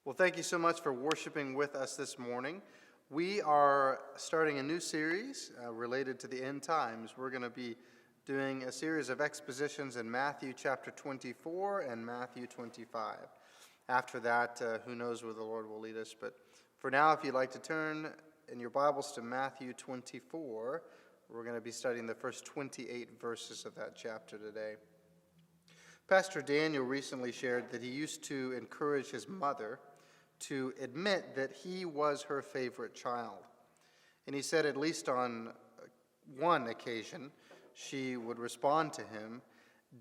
Well, thank you so much for worshiping with us this morning. We are starting a new series related to the end times. We're going to be doing a series of expositions in Matthew chapter 24 and Matthew 25. After that, who knows where the Lord will lead us. But for now, if you'd like to turn in your Bibles to Matthew 24, we're going to be studying the first 28 verses of that chapter today. Pastor Daniel recently shared that he used to encourage his mother to admit that he was her favorite child. And he said at least on one occasion, she would respond to him,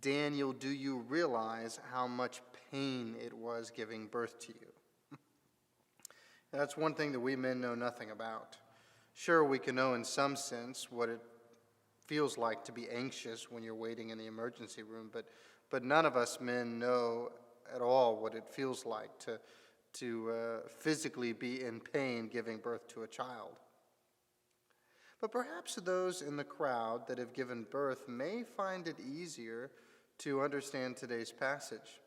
"Daniel, do you realize how much pain it was giving birth to you?" That's one thing that we men know nothing about. Sure, we can know in some sense what it feels like to be anxious when you're waiting in the emergency room, but none of us men know at all what it feels like to physically be in pain giving birth to a child. But perhaps those in the crowd that have given birth may find it easier to understand today's passage.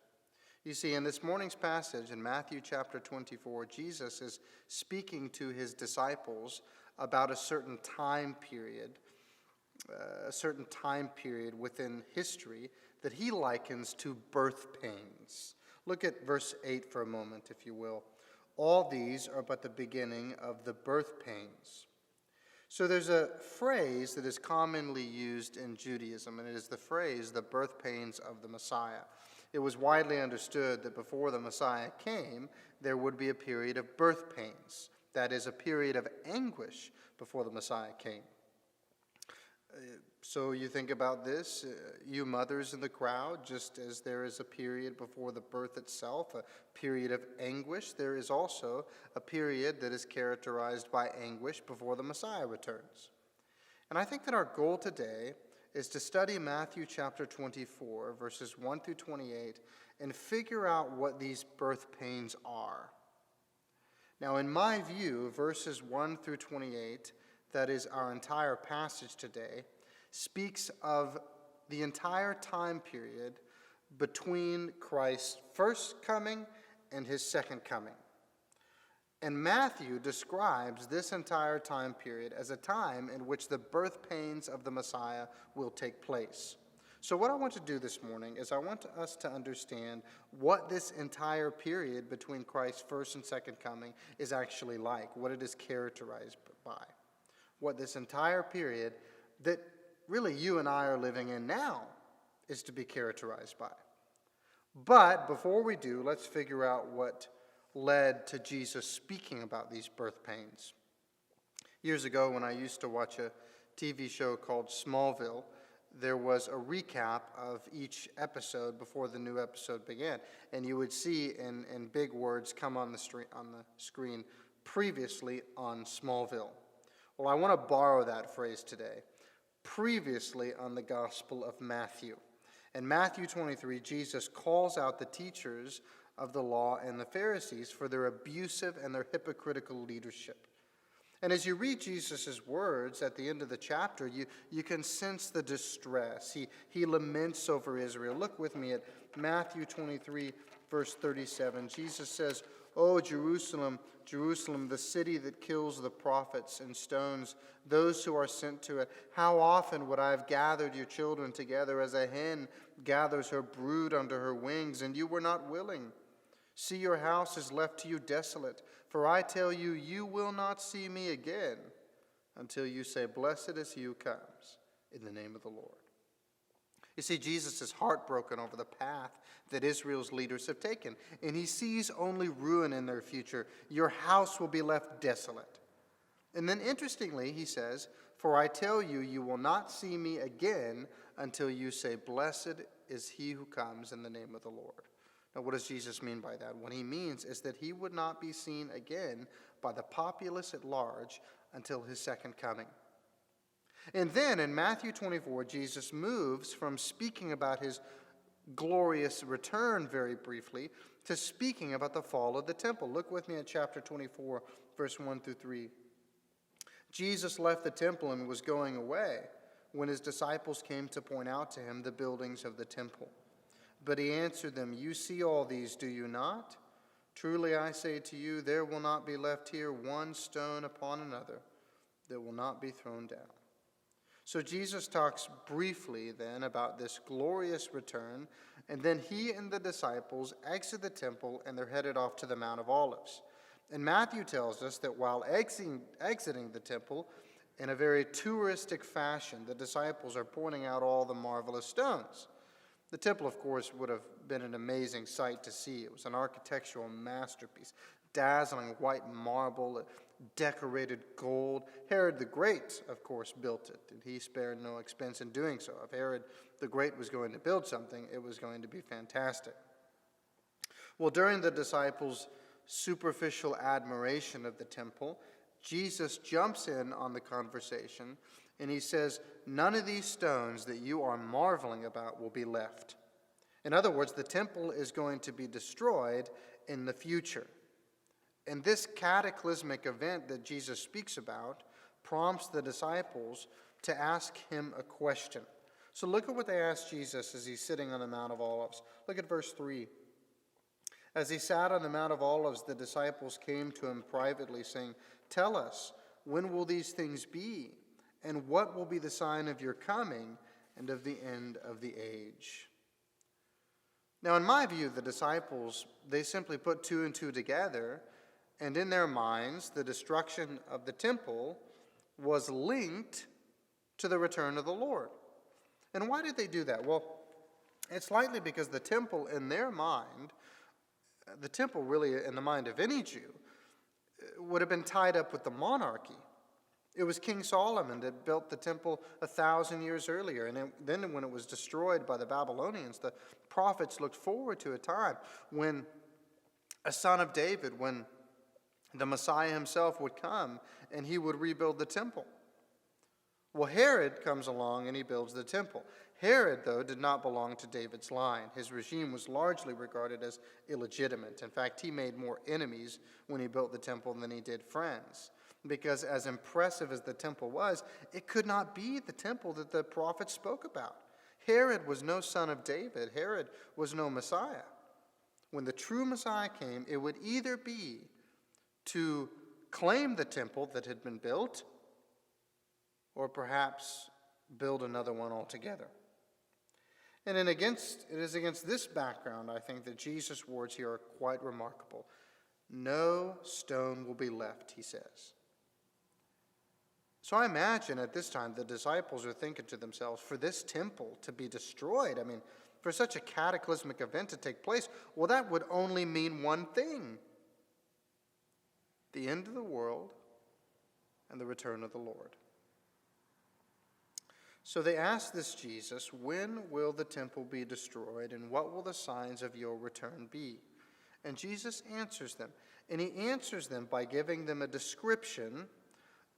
You see, in this morning's passage in Matthew chapter 24, Jesus is speaking to his disciples about a certain time period within history that he likens to birth pains. Look at verse 8 for a moment, if you will. All these are but the beginning of the birth pains. So there's a phrase that is commonly used in Judaism, and it is the phrase, the birth pains of the Messiah. It was widely understood that before the Messiah came, there would be a period of birth pains. That is, a period of anguish before the Messiah came. So you think about this, you mothers in the crowd, just as there is a period before the birth itself, a period of anguish, there is also a period that is characterized by anguish before the Messiah returns. And I think that our goal today is to study Matthew chapter 24, verses 1 through 28, and figure out what these birth pains are. Now, in my view, verses 1 through 28, that is our entire passage today, speaks of the entire time period between Christ's first coming and his second coming. And Matthew describes this entire time period as a time in which the birth pains of the Messiah will take place. So what I want to do this morning is I want us to understand what this entire period between Christ's first and second coming is actually like, what it is characterized by. What this entire period that really you and I are living in now is to be characterized by. But before we do, let's figure out what led to Jesus speaking about these birth pains. Years ago, when I used to watch a TV show called Smallville, there was a recap of each episode before the new episode began. And you would see in big words come on the screen, previously on Smallville. Well, I want to borrow that phrase today. Previously on the Gospel of Matthew. In Matthew 23, Jesus calls out the teachers of the law and the Pharisees for their abusive and their hypocritical leadership. And as you read Jesus' words at the end of the chapter, you can sense the distress. He laments over Israel. Look with me at Matthew 23, verse 37. Jesus says, "O Jerusalem, Jerusalem, the city that kills the prophets and stones those who are sent to it. How often would I have gathered your children together as a hen gathers her brood under her wings, and you were not willing. See, your house is left to you desolate. For I tell you, you will not see me again until you say, 'Blessed is he who comes in the name of the Lord.'" You see, Jesus is heartbroken over the path that Israel's leaders have taken, and he sees only ruin in their future. Your house will be left desolate. And then interestingly, he says, "For I tell you, you will not see me again until you say, 'Blessed is he who comes in the name of the Lord.'" Now, what does Jesus mean by that? What he means is that he would not be seen again by the populace at large until his second coming. And then in Matthew 24, Jesus moves from speaking about his glorious return very briefly to speaking about the fall of the temple. Look with me at chapter 24, verse 1 through 3. Jesus left the temple and was going away when his disciples came to point out to him the buildings of the temple. But he answered them, "You see all these, do you not? Truly I say to you, there will not be left here one stone upon another that will not be thrown down." So Jesus talks briefly then about this glorious return, and then he and the disciples exit the temple and they're headed off to the Mount of Olives. And Matthew tells us that while exiting the temple in a very touristic fashion, the disciples are pointing out all the marvelous stones. The temple, of course, would have been an amazing sight to see. It was an architectural masterpiece, dazzling white marble, decorated gold. Herod the Great, of course, built it, and he spared no expense in doing so. If Herod the Great was going to build something, it was going to be fantastic. Well, during the disciples' superficial admiration of the temple, Jesus jumps in on the conversation, and he says, "None of these stones that you are marveling about will be left." In other words, the temple is going to be destroyed in the future. And this cataclysmic event that Jesus speaks about prompts the disciples to ask him a question. So look at what they asked Jesus as he's sitting on the Mount of Olives. Look at verse 3. As he sat on the Mount of Olives, the disciples came to him privately, saying, "Tell us, when will these things be? And what will be the sign of your coming and of the end of the age?" Now, in my view, the disciples, they simply put two and two together, and in their minds, the destruction of the temple was linked to the return of the Lord. And why did they do that? Well, it's likely because the temple in their mind, the temple really in the mind of any Jew, would have been tied up with the monarchy. It was King Solomon that built the temple 1,000 years earlier. And then when it was destroyed by the Babylonians, the prophets looked forward to a time when a son of David, when the Messiah himself would come and he would rebuild the temple. Well, Herod comes along and he builds the temple. Herod, though, did not belong to David's line. His regime was largely regarded as illegitimate. In fact, he made more enemies when he built the temple than he did friends. Because as impressive as the temple was, it could not be the temple that the prophets spoke about. Herod was no son of David. Herod was no Messiah. When the true Messiah came, it would either be to claim the temple that had been built, or perhaps build another one altogether. And it is against this background, I think, that Jesus' words here are quite remarkable. "No stone will be left," he says. So I imagine at this time the disciples are thinking to themselves, for this temple to be destroyed, for such a cataclysmic event to take place, well, that would only mean one thing: the end of the world and the return of the Lord. So they ask this Jesus, "When will the temple be destroyed, and what will the signs of your return be?" And Jesus answers them. And he answers them by giving them a description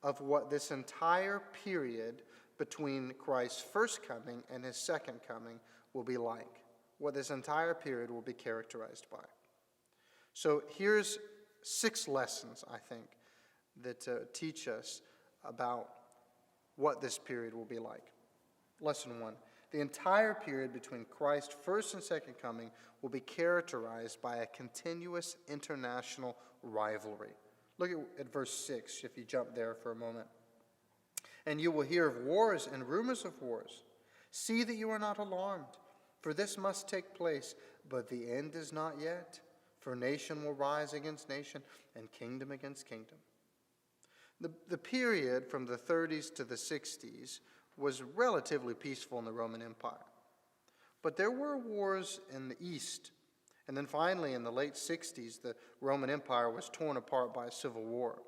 of what this entire period between Christ's first coming and his second coming will be like, what this entire period will be characterized by. So here's 6 lessons, I think, that teach us about what this period will be like. Lesson 1. The entire period between Christ's first and second coming will be characterized by a continuous international rivalry. Look at verse 6, if you jump there for a moment. "And you will hear of wars and rumors of wars. See that you are not alarmed, for this must take place, but the end is not yet. For nation will rise against nation, and kingdom against kingdom." The period from the 30s to the 60s was relatively peaceful in the Roman Empire. But there were wars in the East. And then finally, in the late 60s, the Roman Empire was torn apart by a civil war.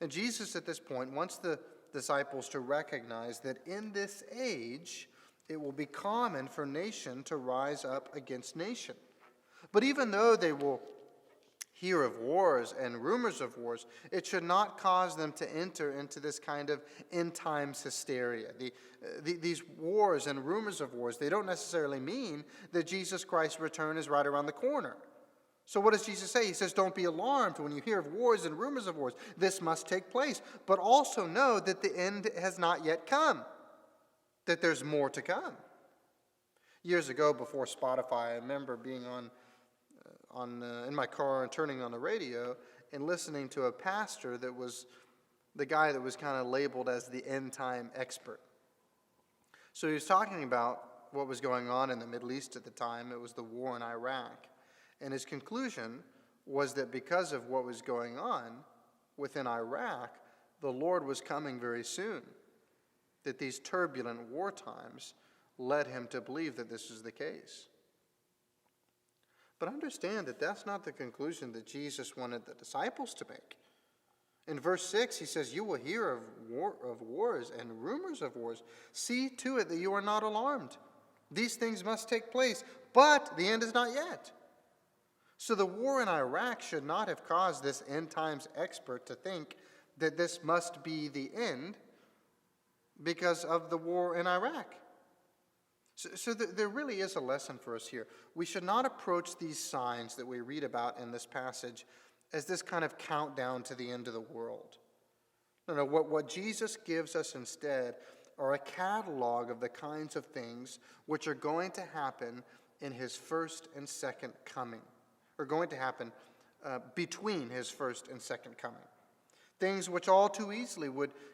And Jesus, at this point, wants the disciples to recognize that in this age, it will be common for nation to rise up against nation. But even though they will hear of wars and rumors of wars, it should not cause them to enter into this kind of end times hysteria. These wars and rumors of wars, they don't necessarily mean that Jesus Christ's return is right around the corner. So what does Jesus say? He says, don't be alarmed when you hear of wars and rumors of wars. This must take place. But also know that the end has not yet come, that there's more to come. Years ago, before Spotify, I remember being on in my car and turning on the radio and listening to a pastor that was the guy that was kind of labeled as the end time expert. So he was talking about what was going on in the Middle East at the time. It was the war in Iraq. And his conclusion was that because of what was going on within Iraq, the Lord was coming very soon. That these turbulent war times led him to believe that this is the case. But understand that that's not the conclusion that Jesus wanted the disciples to make. In verse 6, he says, "You will hear of wars and rumors of wars. See to it that you are not alarmed. These things must take place, but the end is not yet." So the war in Iraq should not have caused this end times expert to think that this must be the end because of the war in Iraq. So there really is a lesson for us here. We should not approach these signs that we read about in this passage as this kind of countdown to the end of the world. No, what Jesus gives us instead are a catalog of the kinds of things which are going to happen in his first and second coming, or going to happen between his first and second coming. Things which all too easily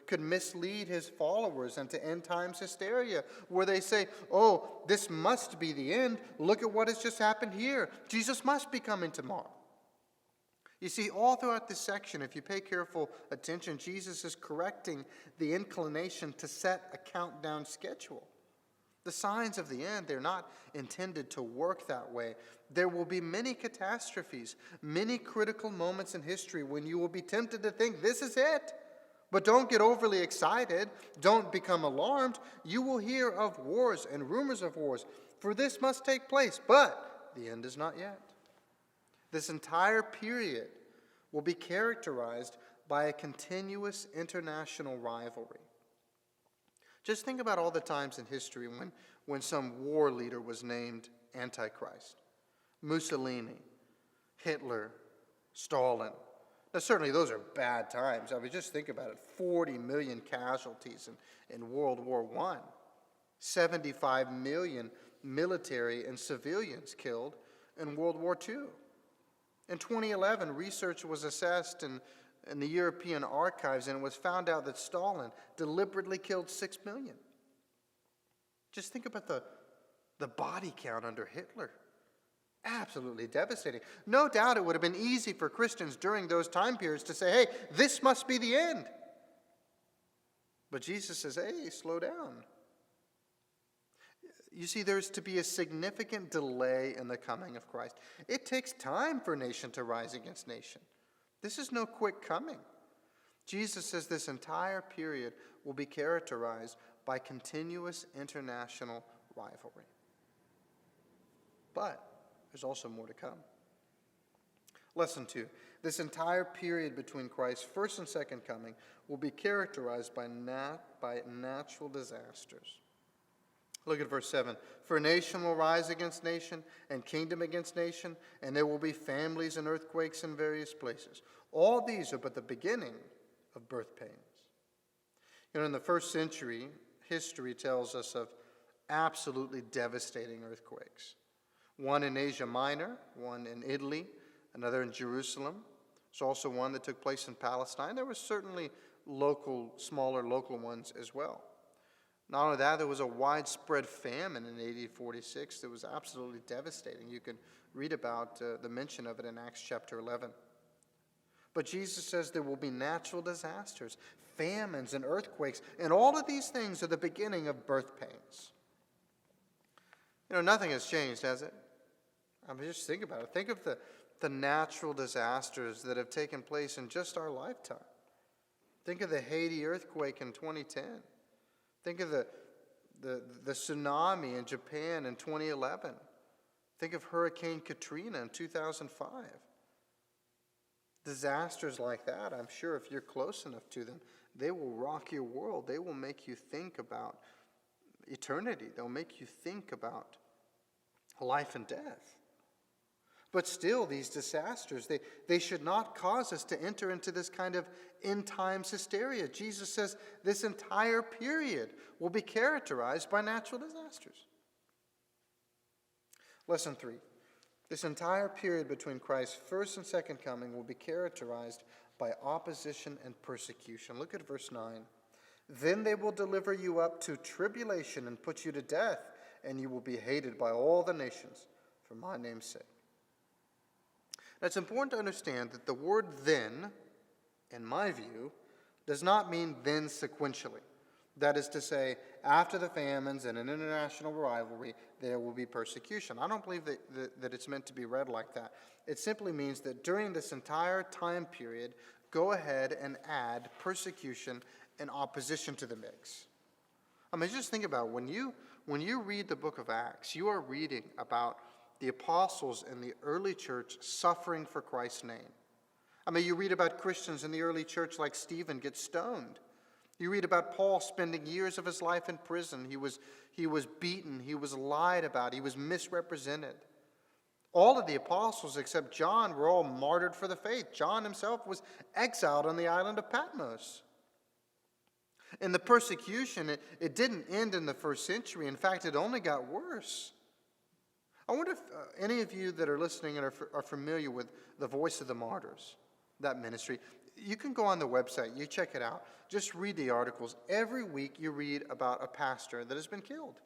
could mislead his followers into end times hysteria, where they say, "Oh, this must be the end. Look at what has just happened here. Jesus must be coming tomorrow." You see, all throughout this section, if you pay careful attention, Jesus is correcting the inclination to set a countdown schedule. The signs of the end, they're not intended to work that way. There will be many catastrophes, many critical moments in history when you will be tempted to think, this is it. But don't get overly excited. Don't become alarmed. You will hear of wars and rumors of wars, for this must take place, but the end is not yet. This entire period will be characterized by a continuous international rivalry. Just think about all the times in history when some war leader was named Antichrist. Mussolini, Hitler, Stalin. Now, certainly those are bad times. I mean, just think about it. 40 million casualties in World War I. 75 million military and civilians killed in World War II. In 2011, research was assessed in the European archives, and it was found out that Stalin deliberately killed 6 million. Just think about the body count under Hitler. Absolutely devastating. No doubt it would have been easy for Christians during those time periods to say, hey, this must be the end. But Jesus says, hey, slow down. You see, there's to be a significant delay in the coming of Christ. It takes time for nation to rise against nation. This is no quick coming. Jesus says this entire period will be characterized by continuous international rivalry. But there's also more to come. Lesson 2. This entire period between Christ's first and second coming will be characterized by natural disasters. Look at verse 7. For nation will rise against nation, and kingdom against nation, and there will be families and earthquakes in various places. All these are but the beginning of birth pains. You know, in the first century, history tells us of absolutely devastating earthquakes. One in Asia Minor, one in Italy, another in Jerusalem. There's also one that took place in Palestine. There was certainly smaller local ones as well. Not only that, there was a widespread famine in AD 46 that was absolutely devastating. You can read about the mention of it in Acts chapter 11. But Jesus says there will be natural disasters, famines, and earthquakes, and all of these things are the beginning of birth pains. You know, nothing has changed, has it? I mean, just think about it. Think of the natural disasters that have taken place in just our lifetime. Think of the Haiti earthquake in 2010. Think of the tsunami in Japan in 2011. Think of Hurricane Katrina in 2005. Disasters like that, I'm sure if you're close enough to them, they will rock your world. They will make you think about eternity. They'll make you think about life and death. But still, these disasters, they should not cause us to enter into this kind of end times hysteria. Jesus says this entire period will be characterized by natural disasters. Lesson 3. This entire period between Christ's first and second coming will be characterized by opposition and persecution. Look at verse 9. Then they will deliver you up to tribulation and put you to death, and you will be hated by all the nations for my name's sake. Now, it's important to understand that the word then, in my view, does not mean then sequentially. That is to say, after the famines and an international rivalry, there will be persecution. I don't believe that it's meant to be read like that. It simply means that during this entire time period, go ahead and add persecution and opposition to the mix. I mean, just think about it. When you read the book of Acts, you are reading about the apostles in the early church suffering for Christ's name. I mean, you read about Christians in the early church like Stephen get stoned. You read about Paul spending years of his life in prison. He was beaten. He was lied about. He was misrepresented. All of the apostles except John were all martyred for the faith. John himself was exiled on the island of Patmos. And the persecution, it didn't end in the first century. In fact, it only got worse. I wonder if any of you that are listening and are familiar with the Voice of the Martyrs, that ministry. You can go on the website. You check it out. Just read the articles. Every week you read about a pastor that has been killed.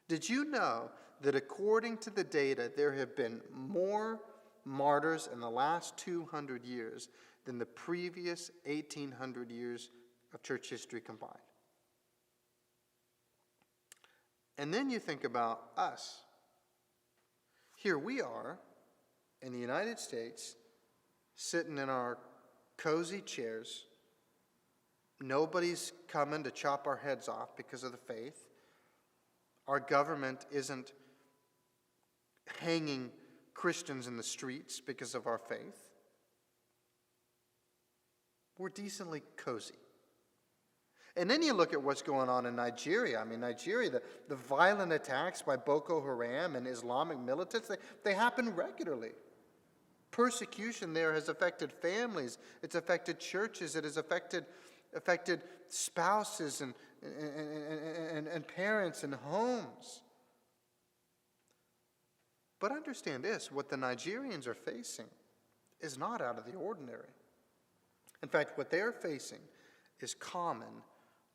Did you know that according to the data, there have been more martyrs in the last 200 years than the previous 1,800 years of church history combined? And then you think about us. Here we are in the United States, sitting in our cozy chairs. Nobody's coming to chop our heads off because of the faith. Our government isn't hanging Christians in the streets because of our faith. We're decently cozy. And then you look at what's going on in Nigeria. I mean, Nigeria, the violent attacks by Boko Haram and Islamic militants, they happen regularly. Persecution there has affected families. It's affected churches. It has affected spouses and parents and homes. But understand this, what the Nigerians are facing is not out of the ordinary. In fact, what they are facing is common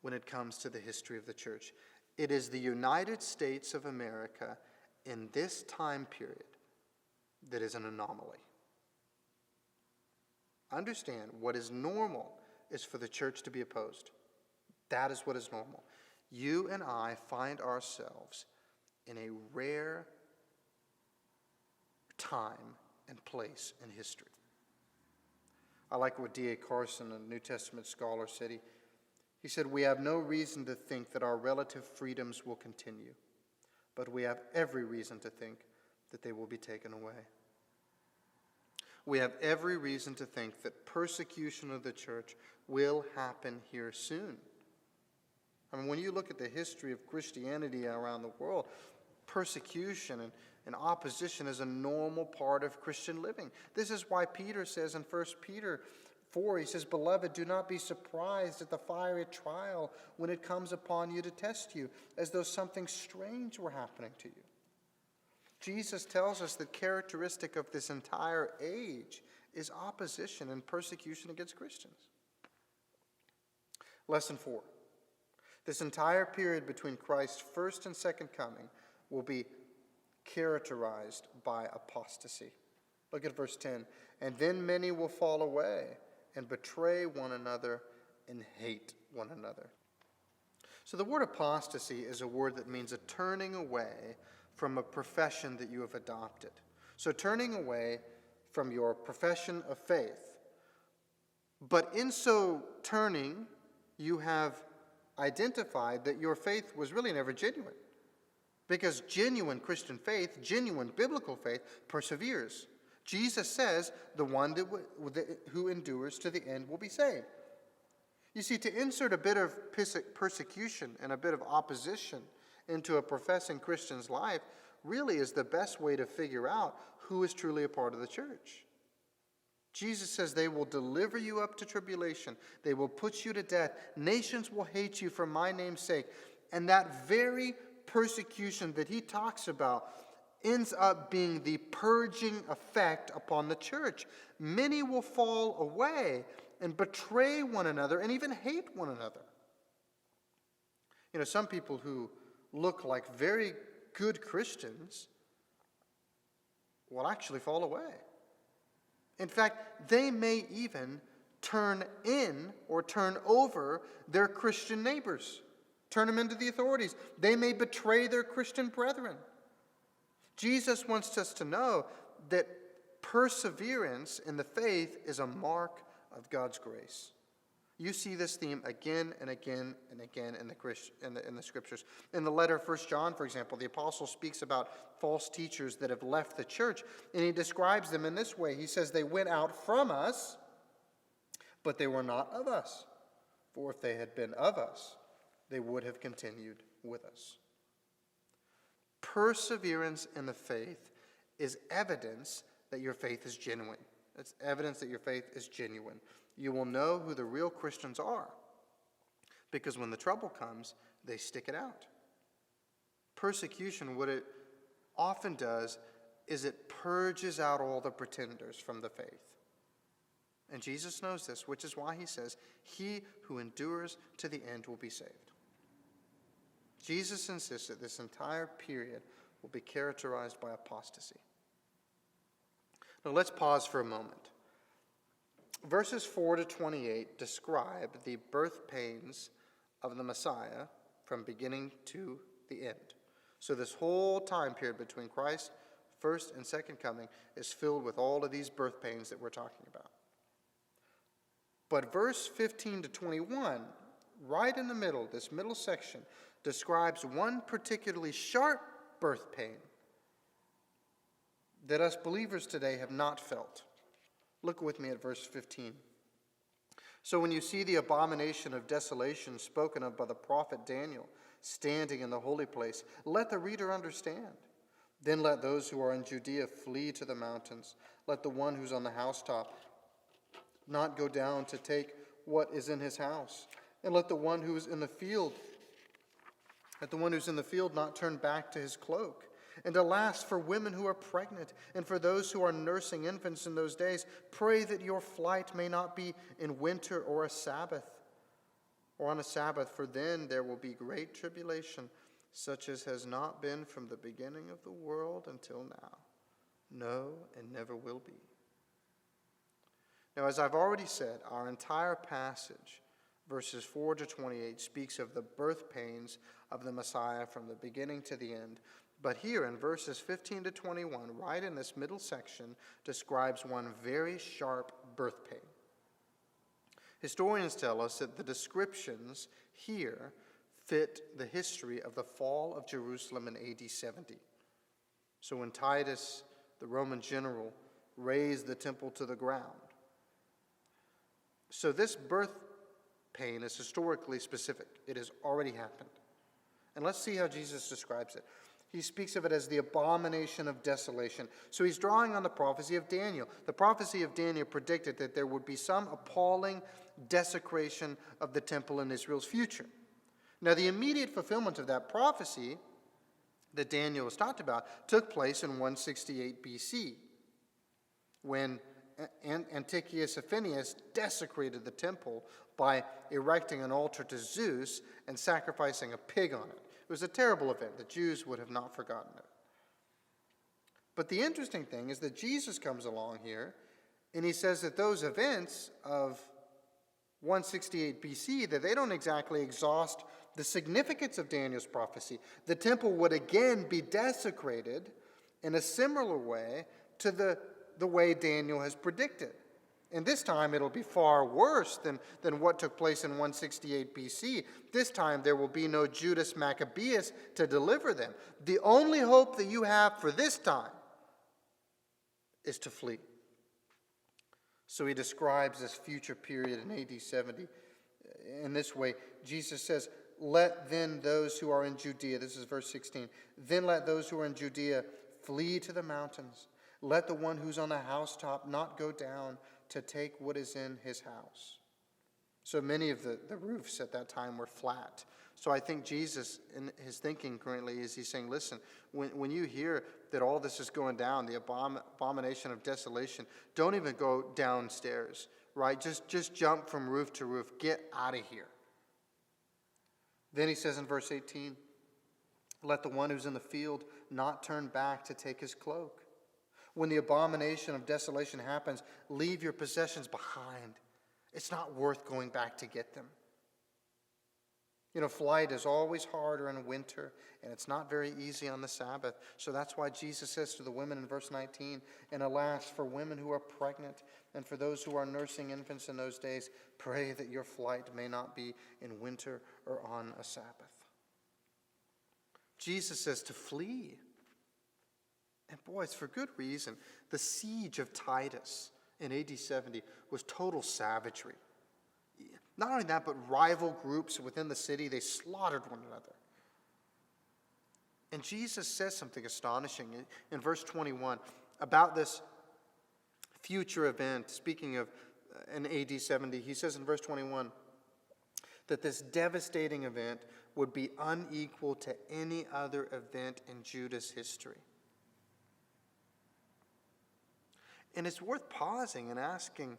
when it comes to the history of the church. It is the United States of America in this time period that is an anomaly. Understand, what is normal is for the church to be opposed. That is what is normal. You and I find ourselves in a rare time and place in history. I like what D.A. Carson, a New Testament scholar, said. He said, "We have no reason to think that our relative freedoms will continue, but we have every reason to think that they will be taken away." We have every reason to think that persecution of the church will happen here soon. I mean, when you look at the history of Christianity around the world, persecution and opposition is a normal part of Christian living. This is why Peter says in 1 Peter 4, he says, "Beloved, do not be surprised at the fiery trial when it comes upon you to test you, as though something strange were happening to you." Jesus tells us that characteristic of this entire age is opposition and persecution against Christians. Lesson 4. This entire period between Christ's first and second coming will be characterized by apostasy. Look at verse 10. "And then many will fall away and betray one another and hate one another." So the word apostasy is a word that means a turning away from a profession that you have adopted. So turning away from your profession of faith. But in so turning, you have identified that your faith was really never genuine. Because genuine Christian faith, genuine biblical faith, perseveres. Jesus says, "The one who endures to the end will be saved." You see, to insert a bit of persecution and a bit of opposition into a professing Christian's life really is the best way to figure out who is truly a part of the church. Jesus says they will deliver you up to tribulation. They will put you to death. Nations will hate you for my name's sake. And that very persecution that he talks about ends up being the purging effect upon the church. Many will fall away and betray one another and even hate one another. Some people who look like very good Christians will actually fall away. In fact, they may even turn in or turn over their Christian neighbors, turn them into the authorities. They may betray their Christian brethren. Jesus wants us to know that perseverance in the faith is a mark of God's grace. You see this theme again and again and again in the Scriptures. In the letter of 1 John, for example, the apostle speaks about false teachers that have left the church, and he describes them in this way. He says, they went out from us, but they were not of us. For if they had been of us, they would have continued with us. Perseverance in the faith is evidence that your faith is genuine. It's evidence that your faith is genuine. You will know who the real Christians are, because when the trouble comes, they stick it out. Persecution, what it often does is it purges out all the pretenders from the faith. And Jesus knows this, which is why he says, he who endures to the end will be saved. Jesus insists that this entire period will be characterized by apostasy. Now let's pause for a moment. Verses 4 to 28 describe the birth pains of the Messiah from beginning to the end. So this whole time period between Christ's first and second coming is filled with all of these birth pains that we're talking about. But verse 15 to 21, right in the middle, this middle section, describes one particularly sharp birth pain that us believers today have not felt. Look with me at verse 15. So when you see the abomination of desolation spoken of by the prophet Daniel standing in the holy place, let the reader understand. Then let those who are in Judea flee to the mountains. Let the one who's on the housetop not go down to take what is in his house. And let the one who is in the field, not turn back to his cloak. And alas, for women who are pregnant, and for those who are nursing infants in those days, pray that your flight may not be in winter or a Sabbath, or on a Sabbath, for then there will be great tribulation, such as has not been from the beginning of the world until now. No, and never will be. Now, as I've already said, our entire passage, verses 4 to 28, speaks of the birth pains of the Messiah from the beginning to the end. But here in verses 15 to 21, right in this middle section, describes one very sharp birth pain. Historians tell us that the descriptions here fit the history of the fall of Jerusalem in AD 70. So when Titus, the Roman general, razed the temple to the ground. So this birth pain is historically specific. It has already happened. And let's see how Jesus describes it. He speaks of it as the abomination of desolation. So he's drawing on the prophecy of Daniel. The prophecy of Daniel predicted that there would be some appalling desecration of the temple in Israel's future. Now, the immediate fulfillment of that prophecy that Daniel has talked about took place in 168 BC, when Antiochus Epiphanes desecrated the temple by erecting an altar to Zeus and sacrificing a pig on it. It was a terrible event. The Jews would have not forgotten it. But the interesting thing is that Jesus comes along here, and he says that those events of 168 BC, that they don't exactly exhaust the significance of Daniel's prophecy. The temple would again be desecrated in a similar way to the way Daniel has predicted. And this time it'll be far worse than what took place in 168 BC. This time there will be no Judas Maccabeus to deliver them. The only hope that you have for this time is to flee. So he describes this future period in AD 70 in this way. Jesus says, let then those who are in Judea, this is verse 16, then let those who are in Judea flee to the mountains. Let the one who's on the housetop not go down to take what is in his house. So many of the roofs at that time were flat. So I think Jesus, in his thinking currently, is he's saying, listen, when you hear that all this is going down, the abomination of desolation, don't even go downstairs, right? Just jump from roof to roof. Get out of here. Then he says in verse 18, let the one who's in the field not turn back to take his cloak. When the abomination of desolation happens, leave your possessions behind. It's not worth going back to get them. You know, flight is always harder in winter, and it's not very easy on the Sabbath. So that's why Jesus says to the women in verse 19, and alas, for women who are pregnant and for those who are nursing infants in those days, pray that your flight may not be in winter or on a Sabbath. Jesus says to flee. And boy, it's for good reason. The siege of Titus in AD 70 was total savagery. Not only that, but rival groups within the city, they slaughtered one another. And Jesus says something astonishing in verse 21 about this future event. Speaking of in AD 70, he says in verse 21 that this devastating event would be unequal to any other event in Judah's history. And it's worth pausing and asking,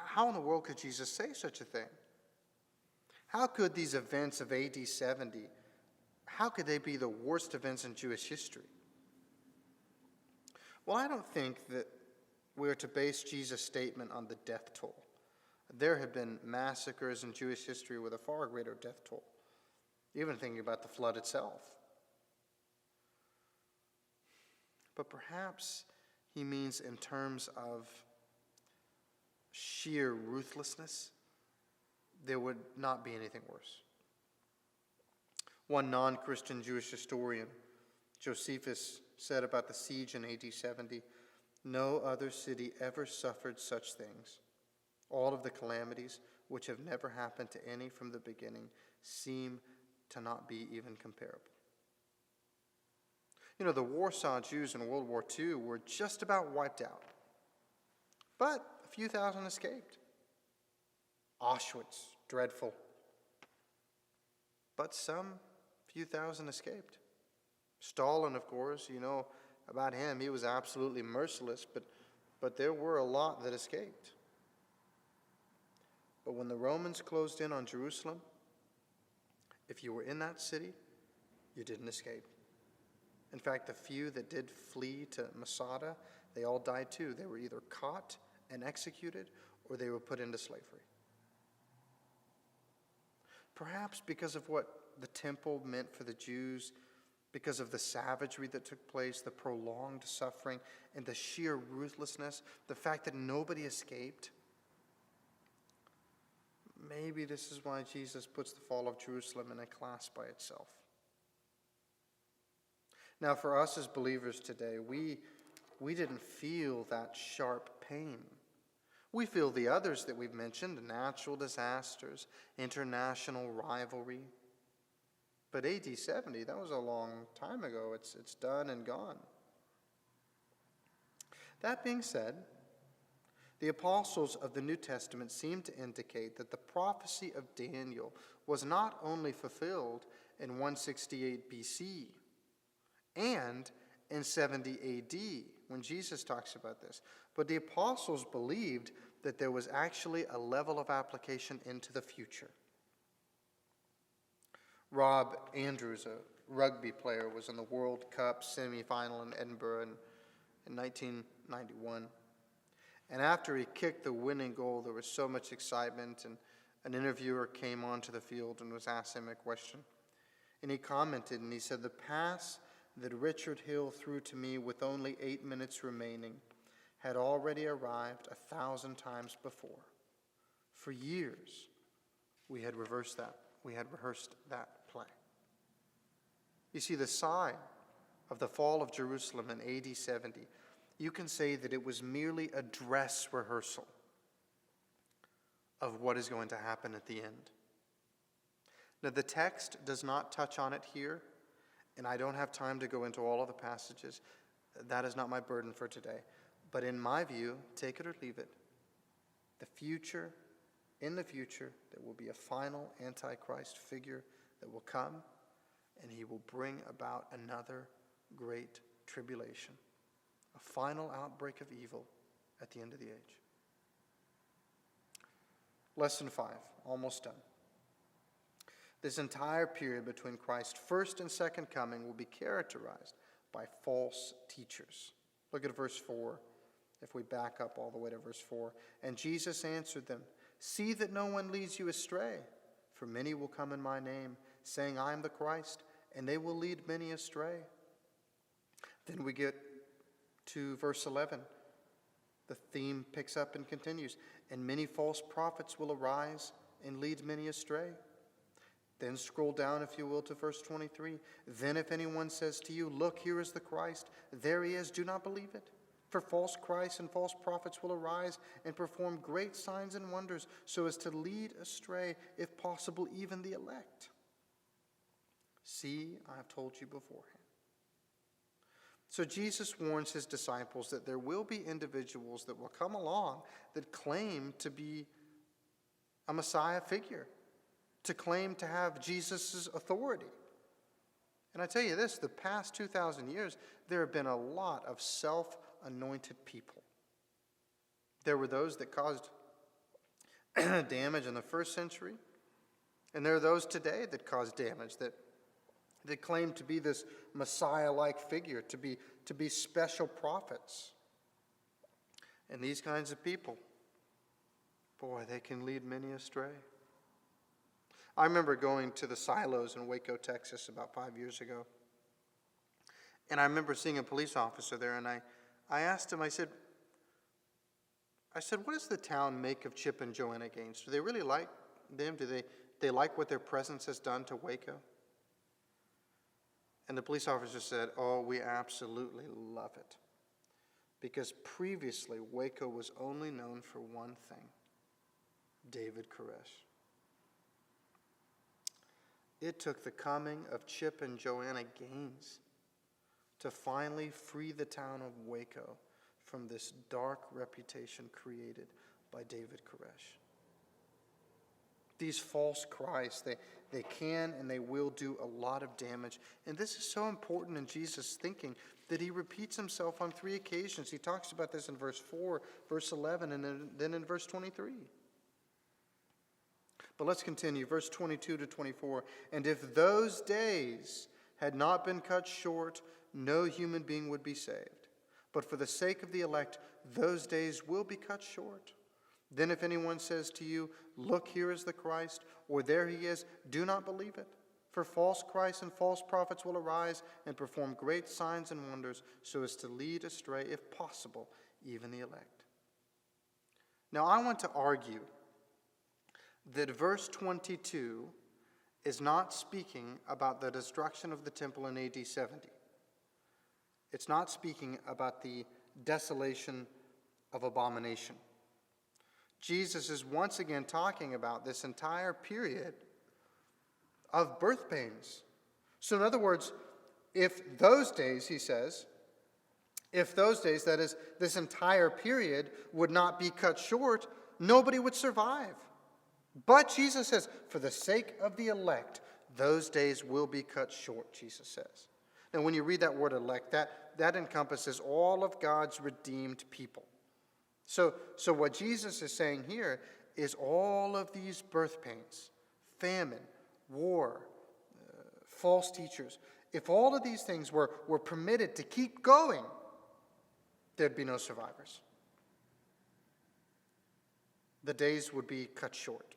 how in the world could Jesus say such a thing? How could these events of AD 70, how could they be the worst events in Jewish history? Well, I don't think that we're to base Jesus' statement on the death toll. There have been massacres in Jewish history with a far greater death toll, even thinking about the flood itself. But perhaps he means in terms of sheer ruthlessness, there would not be anything worse. One non-Christian Jewish historian, Josephus, said about the siege in AD 70, no other city ever suffered such things. All of the calamities, which have never happened to any from the beginning, seem to not be even comparable. You know, the Warsaw Jews in World War II were just about wiped out. But a few thousand escaped. Auschwitz, dreadful. But some few thousand escaped. Stalin, of course, you know about him. He was absolutely merciless, but there were a lot that escaped. But when the Romans closed in on Jerusalem, if you were in that city, you didn't escape. In fact, the few that did flee to Masada, they all died too. They were either caught and executed, or they were put into slavery. Perhaps because of what the temple meant for the Jews, because of the savagery that took place, the prolonged suffering, and the sheer ruthlessness, the fact that nobody escaped. Maybe this is why Jesus puts the fall of Jerusalem in a class by itself. Now, for us as believers today, we didn't feel that sharp pain. We feel the others that we've mentioned, natural disasters, international rivalry. But AD 70, that was a long time ago. It's done and gone. That being said, the apostles of the New Testament seem to indicate that the prophecy of Daniel was not only fulfilled in 168 BC and in 70 AD when Jesus talks about this, but the apostles believed that there was actually a level of application into the future. Rob Andrews, a rugby player, was in the World Cup semifinal in Edinburgh in 1991. And after he kicked the winning goal, there was so much excitement, and an interviewer came onto the field and was asking him a question. And he commented, and he said, "The pass that Richard Hill threw to me with only 8 minutes remaining had already arrived 1,000 times before. For years, we had rehearsed that play." You see, the sign of the fall of Jerusalem in AD 70, you can say that it was merely a dress rehearsal of what is going to happen at the end. Now, the text does not touch on it here, and I don't have time to go into all of the passages. That is not my burden for today. But in my view, take it or leave it, the future in the future there will be a final Antichrist figure that will come, and he will bring about another great tribulation, a final outbreak of evil at the end of the age. Lesson 5, almost done. This entire period between Christ's first and second coming will be characterized by false teachers. Look at verse 4, if we back up all the way to verse 4. And Jesus answered them, "See that no one leads you astray, for many will come in my name, saying, I am the Christ, and they will lead many astray." Then we get to verse 11. The theme picks up and continues. And many false prophets will arise and lead many astray. Then scroll down, if you will, to verse 23. Then if anyone says to you, "Look, here is the Christ," there he is, do not believe it. For false Christs and false prophets will arise and perform great signs and wonders, so as to lead astray, if possible, even the elect. See, I have told you beforehand. So Jesus warns his disciples that there will be individuals that will come along that claim to be a Messiah figure, to claim to have Jesus' authority. And I tell you this, the past 2,000 years, there have been a lot of self-anointed people. There were those that caused damage in the first century, and there are those today that cause damage, that claim to be this Messiah-like figure, to be special prophets. And these kinds of people, boy, they can lead many astray. I remember going to the silos in Waco, Texas about 5 years ago. And I remember seeing a police officer there, and I asked him, I said, what does the town make of Chip and Joanna Gaines? Do they really like them? Do they like what their presence has done to Waco? And the police officer said, "Oh, we absolutely love it. Because previously, Waco was only known for one thing: David Koresh." It took the coming of Chip and Joanna Gaines to finally free the town of Waco from this dark reputation created by David Koresh. These false Christs, they can and they will do a lot of damage. And this is so important in Jesus' thinking that he repeats himself on 3 occasions. He talks about this in verse 4, verse 11, and then in verse 23. But let's continue, verse 22 to 24. And if those days had not been cut short, no human being would be saved. But for the sake of the elect, those days will be cut short. Then if anyone says to you, "Look, here is the Christ," or "There he is," do not believe it. For false Christs and false prophets will arise and perform great signs and wonders, so as to lead astray, if possible, even the elect. Now I want to argue that verse 22 is not speaking about the destruction of the temple in AD 70. It's not speaking about the desolation of abomination. Jesus is once again talking about this entire period of birth pains. So in other words, if those days, he says, if those days, that is, this entire period, would not be cut short, nobody would survive. But Jesus says, for the sake of the elect, those days will be cut short, Jesus says. Now when you read that word elect, that encompasses all of God's redeemed people. So what Jesus is saying here is all of these birth pains, famine, war, false teachers, if all of these things were permitted to keep going, there'd be no survivors. The days would be cut short.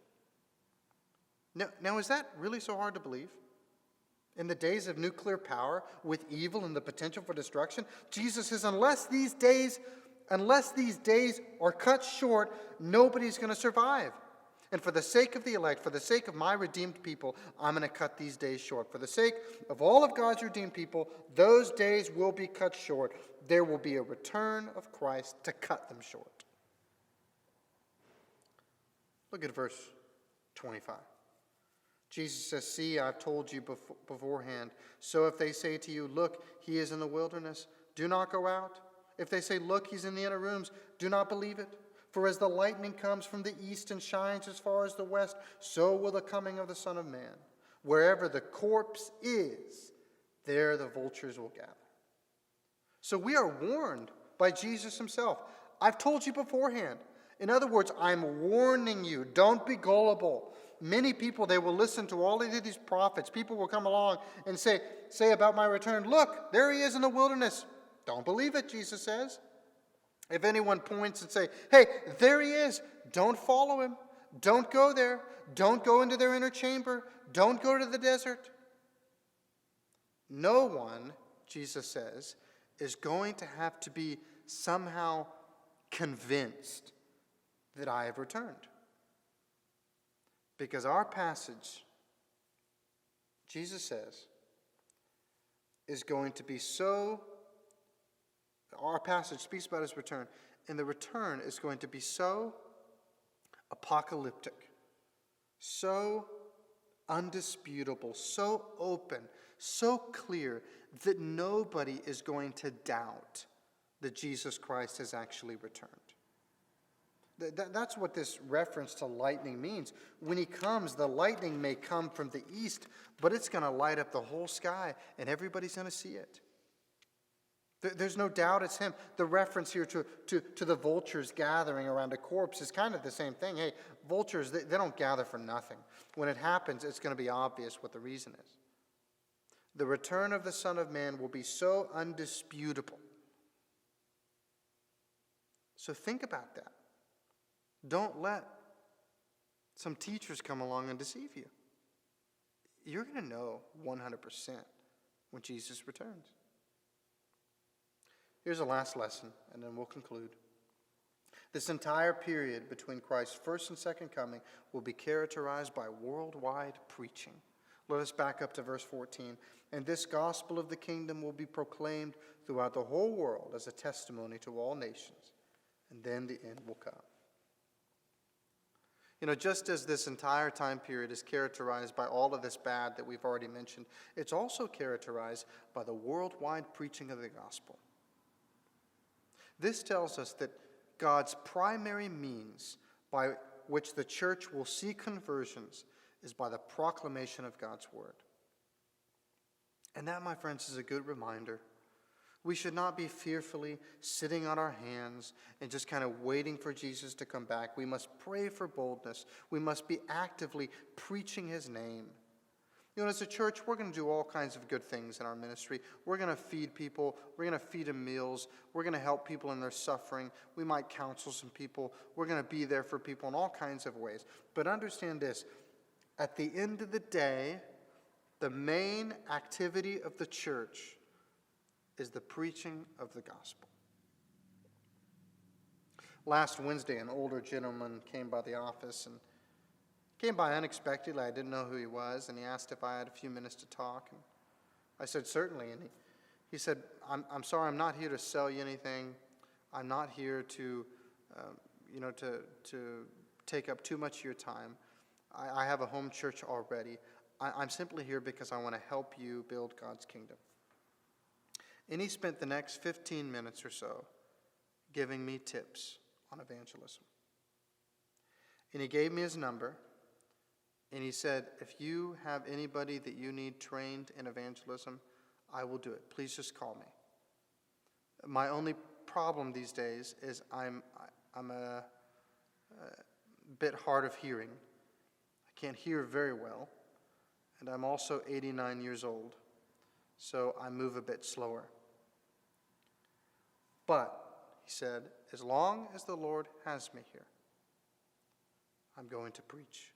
Now, is that really so hard to believe? In the days of nuclear power, with evil and the potential for destruction, Jesus says, unless these days are cut short, nobody's going to survive. And for the sake of the elect, for the sake of my redeemed people, I'm going to cut these days short. For the sake of all of God's redeemed people, those days will be cut short. There will be a return of Christ to cut them short. Look at verse 25. Jesus says, see, I've told you beforehand. So if they say to you, look, he is in the wilderness, do not go out. If they say, look, he's in the inner rooms, do not believe it. For as the lightning comes from the east and shines as far as the west, so will the coming of the Son of Man. Wherever the corpse is, there the vultures will gather. So we are warned by Jesus himself. I've told you beforehand. In other words, I'm warning you. Don't be gullible. Many people, they will listen to all of these prophets. People will come along and say about my return, look, there he is in the wilderness. Don't believe it, Jesus says. If anyone points and say, hey, there he is, don't follow him. Don't go there. Don't go into their inner chamber. Don't go to the desert. No one, Jesus says, is going to have to be somehow convinced that I have returned. Because our passage, Jesus says, is going to be so, our passage speaks about his return, and the return is going to be so apocalyptic, so undisputable, so open, so clear that nobody is going to doubt that Jesus Christ has actually returned. That's what this reference to lightning means. When he comes, the lightning may come from the east, but it's going to light up the whole sky, and everybody's going to see it. There's no doubt it's him. The reference here to the vultures gathering around a corpse is kind of the same thing. Hey, vultures, they don't gather for nothing. When it happens, it's going to be obvious what the reason is. The return of the Son of Man will be so undisputable. So think about that. Don't let some teachers come along and deceive you. You're going to know 100% when Jesus returns. Here's a last lesson, and then we'll conclude. This entire period between Christ's first and second coming will be characterized by worldwide preaching. Let us back up to verse 14. And this gospel of the kingdom will be proclaimed throughout the whole world as a testimony to all nations, and then the end will come. You know, just as this entire time period is characterized by all of this bad that we've already mentioned, it's also characterized by the worldwide preaching of the gospel. This tells us that God's primary means by which the church will see conversions is by the proclamation of God's word. And that, my friends, is a good reminder. We should not be fearfully sitting on our hands and just kind of waiting for Jesus to come back. We must pray for boldness. We must be actively preaching his name. You know, as a church, we're going to do all kinds of good things in our ministry. We're going to feed people. We're going to feed them meals. We're going to help people in their suffering. We might counsel some people. We're going to be there for people in all kinds of ways. But understand this. At the end of the day, the main activity of the church is the preaching of the gospel. Last Wednesday, an older gentleman came by the office and came by unexpectedly. I didn't know who he was, and he asked if I had a few minutes to talk. And I said, certainly. And he said, I'm sorry, I'm not here to sell you anything. I'm not here to take up too much of your time. I have a home church already. I'm simply here because I want to help you build God's kingdom. And he spent the next 15 minutes or so giving me tips on evangelism. And he gave me his number. And he said, if you have anybody that you need trained in evangelism, I will do it. Please just call me. My only problem these days is I'm a bit hard of hearing. I can't hear very well. And I'm also 89 years old, so I move a bit slower. But, he said, as long as the Lord has me here, I'm going to preach.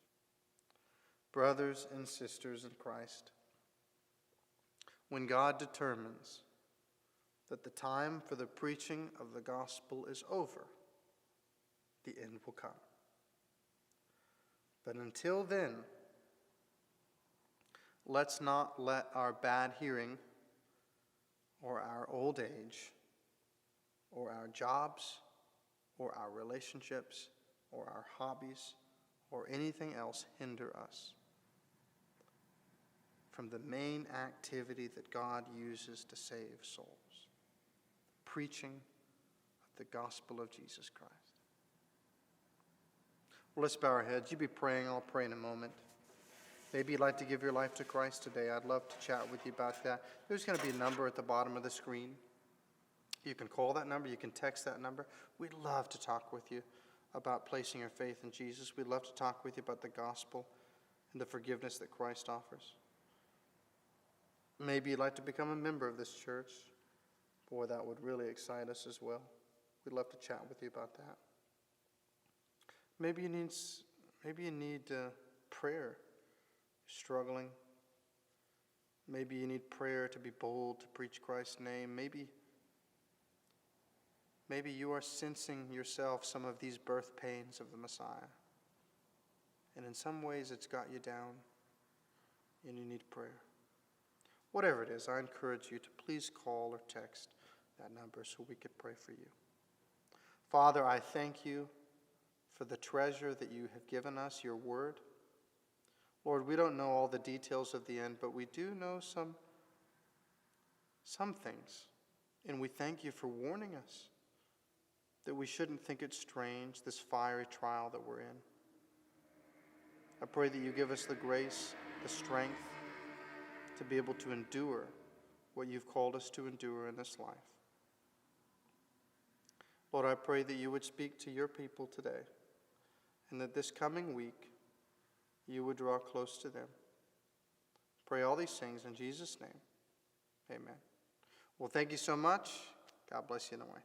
Brothers and sisters in Christ, when God determines that the time for the preaching of the gospel is over, the end will come. But until then, let's not let our bad hearing or our old age or our jobs or our relationships or our hobbies or anything else hinder us from the main activity that God uses to save souls, preaching of the gospel of Jesus Christ. Well, let's bow our heads. You be praying. I'll pray in a moment. Maybe you'd like to give your life to Christ today. I'd love to chat with you about that. There's going to be a number at the bottom of the screen. You can call that number. You can text that number. We'd love to talk with you about placing your faith in Jesus. We'd love to talk with you about the gospel and the forgiveness that Christ offers. Maybe you'd like to become a member of this church. Boy, that would really excite us as well. We'd love to chat with you about that. Maybe you need prayer. You're struggling. Maybe you need prayer to be bold to preach Christ's name. Maybe you are sensing yourself some of these birth pains of the Messiah. And in some ways it's got you down and you need prayer. Whatever it is, I encourage you to please call or text that number so we could pray for you. Father, I thank you for the treasure that you have given us, your word. Lord, we don't know all the details of the end, but we do know some things. And we thank you for warning us that we shouldn't think it strange, this fiery trial that we're in. I pray that you give us the grace, the strength to be able to endure what you've called us to endure in this life. Lord, I pray that you would speak to your people today, and that this coming week you would draw close to them. Pray all these things in Jesus' name. Amen. Well, thank you so much. God bless you in a way.